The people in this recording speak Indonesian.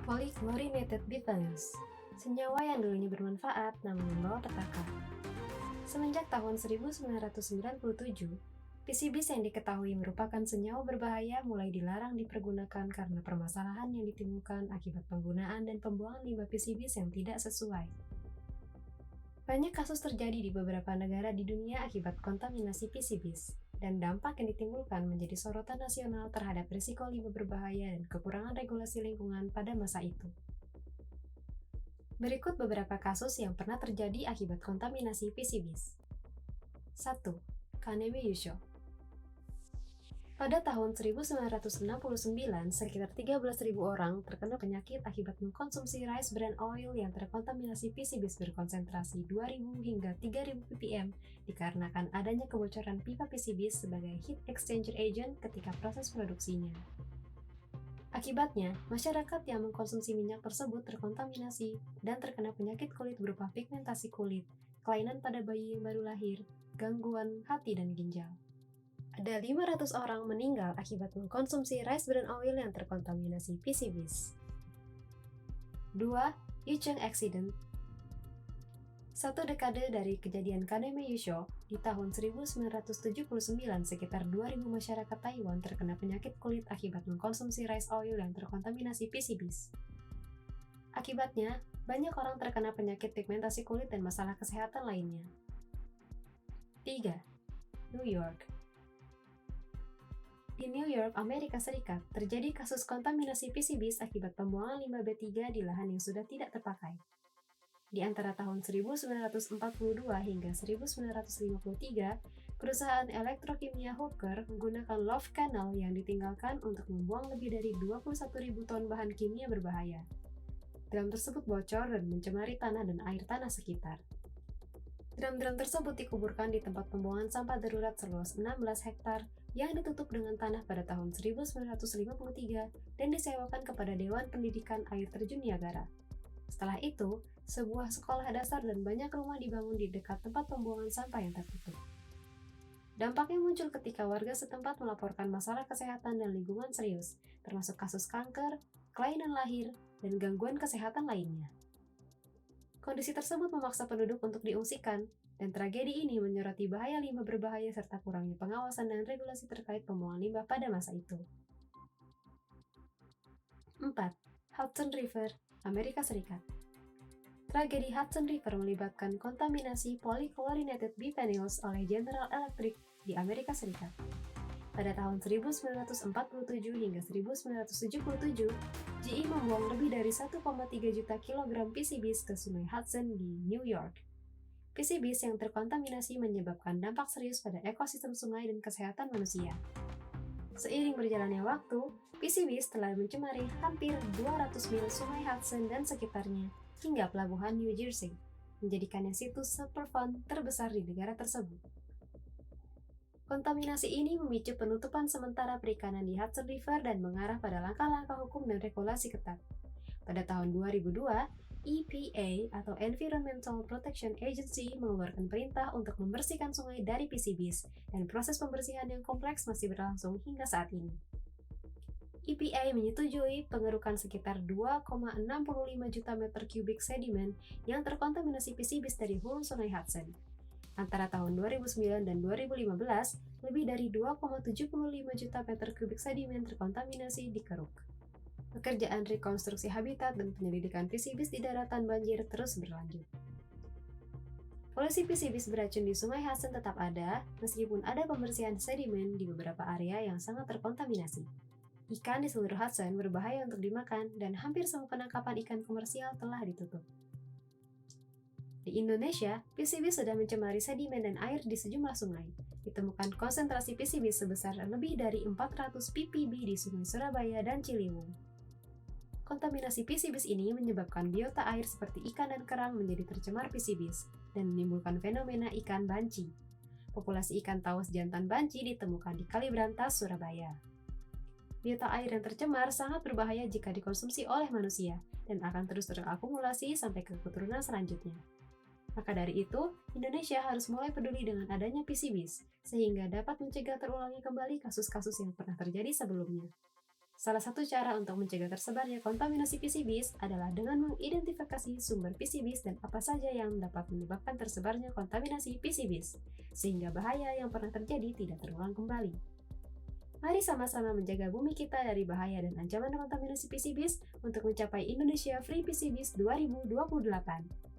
Polychlorinated biphenyls, senyawa yang dulunya bermanfaat namun membawa petaka. Semenjak tahun 1997, PCBs yang diketahui merupakan senyawa berbahaya mulai dilarang dipergunakan karena permasalahan yang ditimbulkan akibat penggunaan dan pembuangan limbah PCBs yang tidak sesuai. Banyak kasus terjadi di beberapa negara di dunia akibat kontaminasi PCBs, dan dampak yang ditimbulkan menjadi sorotan nasional terhadap risiko limbah berbahaya dan kekurangan regulasi lingkungan pada masa itu. Berikut beberapa kasus yang pernah terjadi akibat kontaminasi PCBs. 1. Kaneme Yusho. Pada tahun 1969, sekitar 13.000 orang terkena penyakit akibat mengkonsumsi rice bran oil yang terkontaminasi PCBs berkonsentrasi 2.000 hingga 3.000 ppm dikarenakan adanya kebocoran pipa PCBs sebagai heat exchanger agent ketika proses produksinya. Akibatnya, masyarakat yang mengkonsumsi minyak tersebut terkontaminasi dan terkena penyakit kulit berupa pigmentasi kulit, kelainan pada bayi yang baru lahir, gangguan hati dan ginjal. Ada 500 orang meninggal akibat mengkonsumsi rice bran oil yang terkontaminasi PCBs. 2. Yucheng Accident. Satu dekade dari kejadian Kaneme Yusho, di tahun 1979 sekitar 2.000 masyarakat Taiwan terkena penyakit kulit akibat mengkonsumsi rice oil yang terkontaminasi PCBs. Akibatnya, banyak orang terkena penyakit pigmentasi kulit dan masalah kesehatan lainnya. 3. New York. Di New York, Amerika Serikat, terjadi kasus kontaminasi PCBs akibat pembuangan limbah B3 di lahan yang sudah tidak terpakai. Di antara tahun 1942 hingga 1953, perusahaan elektrokimia Hooker menggunakan Love Canal yang ditinggalkan untuk membuang lebih dari 21.000 ton bahan kimia berbahaya. Drum tersebut bocor dan mencemari tanah dan air tanah sekitar. Drum-drum tersebut dikuburkan di tempat pembuangan sampah darurat seluas 16 hektar yang ditutup dengan tanah pada tahun 1953 dan disewakan kepada Dewan Pendidikan Air Terjun Niagara. Setelah itu, sebuah sekolah dasar dan banyak rumah dibangun di dekat tempat pembuangan sampah yang tertutup. Dampaknya muncul ketika warga setempat melaporkan masalah kesehatan dan lingkungan serius, termasuk kasus kanker, kelainan lahir, dan gangguan kesehatan lainnya. Kondisi tersebut memaksa penduduk untuk diungsikan, dan tragedi ini menyoroti bahaya limbah berbahaya serta kurangnya pengawasan dan regulasi terkait pembuangan limbah pada masa itu. 4. Hudson River, Amerika Serikat. Tragedi Hudson River melibatkan kontaminasi polychlorinated biphenyls oleh General Electric di Amerika Serikat. Pada tahun 1947 hingga 1977, GE membuang lebih dari 1,3 juta kilogram PCBs ke Sungai Hudson di New York. PCBs yang terkontaminasi menyebabkan dampak serius pada ekosistem sungai dan kesehatan manusia. Seiring berjalannya waktu, PCBs telah mencemari hampir 200 mil Sungai Hudson dan sekitarnya hingga pelabuhan New Jersey, menjadikannya situs Superfund terbesar di negara tersebut. Kontaminasi ini memicu penutupan sementara perikanan di Hudson River dan mengarah pada langkah-langkah hukum dan regulasi ketat. Pada tahun 2002, EPA atau Environmental Protection Agency mengeluarkan perintah untuk membersihkan sungai dari PCBs, dan proses pembersihan yang kompleks masih berlangsung hingga saat ini. EPA menyetujui pengerukan sekitar 2,65 juta meter kubik sedimen yang terkontaminasi PCBs dari hulu sungai Hudson. Antara tahun 2009 dan 2015, lebih dari 2,75 juta meter kubik sedimen terkontaminasi dikeruk. Pekerjaan rekonstruksi habitat dan penyelidikan PCBs di daratan banjir terus berlanjut. Polusi PCBs beracun di Sungai Hudson tetap ada, meskipun ada pembersihan sedimen di beberapa area yang sangat terkontaminasi. Ikan di seluruh Hudson berbahaya untuk dimakan, dan hampir semua penangkapan ikan komersial telah ditutup. Di Indonesia, PCB sudah mencemari sedimen dan air di sejumlah sungai. Ditemukan konsentrasi PCB sebesar lebih dari 400 ppb di Sungai Surabaya dan Ciliwung. Kontaminasi PCBs ini menyebabkan biota air seperti ikan dan kerang menjadi tercemar PCBs dan menimbulkan fenomena ikan banci. Populasi ikan tawas jantan banci ditemukan di Kalibrantas, Surabaya. Biota air yang tercemar sangat berbahaya jika dikonsumsi oleh manusia dan akan terus terakumulasi sampai ke keturunan selanjutnya. Maka dari itu, Indonesia harus mulai peduli dengan adanya PCBs, sehingga dapat mencegah terulangnya kembali kasus-kasus yang pernah terjadi sebelumnya. Salah satu cara untuk mencegah tersebarnya kontaminasi PCBs adalah dengan mengidentifikasi sumber PCBs dan apa saja yang dapat menyebabkan tersebarnya kontaminasi PCBs, sehingga bahaya yang pernah terjadi tidak terulang kembali. Mari sama-sama menjaga bumi kita dari bahaya dan ancaman kontaminasi PCBs untuk mencapai Indonesia Free PCBs 2028.